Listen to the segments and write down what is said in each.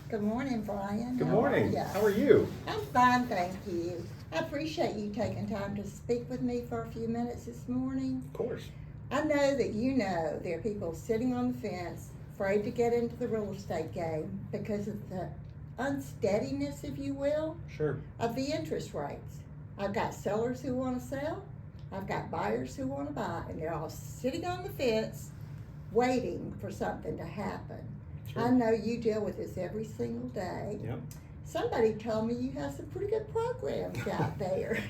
Good morning, Bryan. Good How are morning. ya? How are you? I'm fine, thank you. I appreciate you taking time to speak with me for a few minutes this morning. Of course. I know that you know there are people sitting on the fence, afraid to get into the real estate game because of the unsteadiness, if you will, Sure. of the interest rates. I've got sellers who want to sell, I've got buyers who want to buy, and they're all sitting on the fence waiting for something to happen. Sure. I know you deal with this every single day. Yep. Somebody told me you have some pretty good programs out there.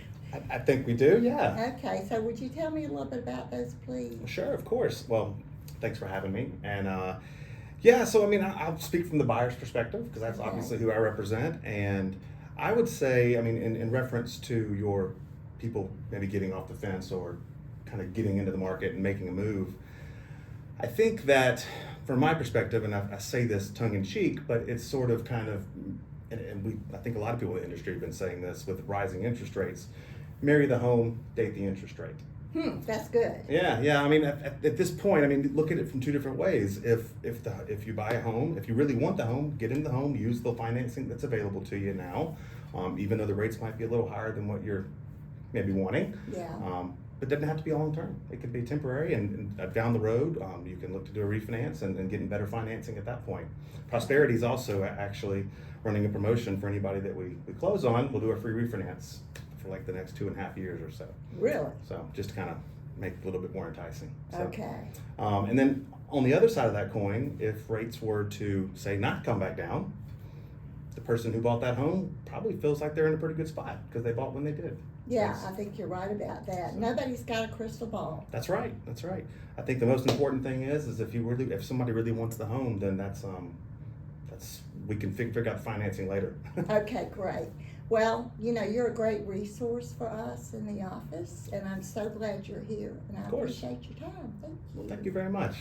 I think we do, yeah. Okay, so would you tell me a little bit about those, please? Sure, of course. Well, thanks for having me. And yeah, so I mean, I'll speak from the buyer's perspective because that's Okay. obviously who I represent. And I would say, I mean, in reference to your people maybe getting off the fence or kind of getting into the market and making a move, I think that from my perspective, and I say this tongue in cheek, but it's sort of kind of, I think a lot of people in the industry have been saying this with rising interest rates, marry the home, date the interest rate. That's good. Yeah. I mean, at this point, I mean, look at it from two different ways. If you buy a home, if you really want the home, get in the home, use the financing that's available to you now, even though the rates might be a little higher than what you're maybe wanting. Yeah. But it doesn't have to be long term. It could be temporary, and down the road, you can look to do a refinance and getting better financing at that point. Prosperity is also actually running a promotion for anybody that we close on. We'll do a free refinance for like the next 2.5 years or so. Really? So just to kind of make it a little bit more enticing. So, Okay. and then on the other side of that coin, if rates were to say not come back down, the person who bought that home probably feels like they're in a pretty good spot because they bought when they did. Yeah, Yes. I think you're right about that. Nobody's got a crystal ball. That's right. I think the most important thing is if somebody really wants the home, then that's we can figure out the financing later. Okay, great. Well, you know, you're a great resource for us in the office, and I'm so glad you're here, and I Of course. appreciate your time. Thank you. Well, thank you very much.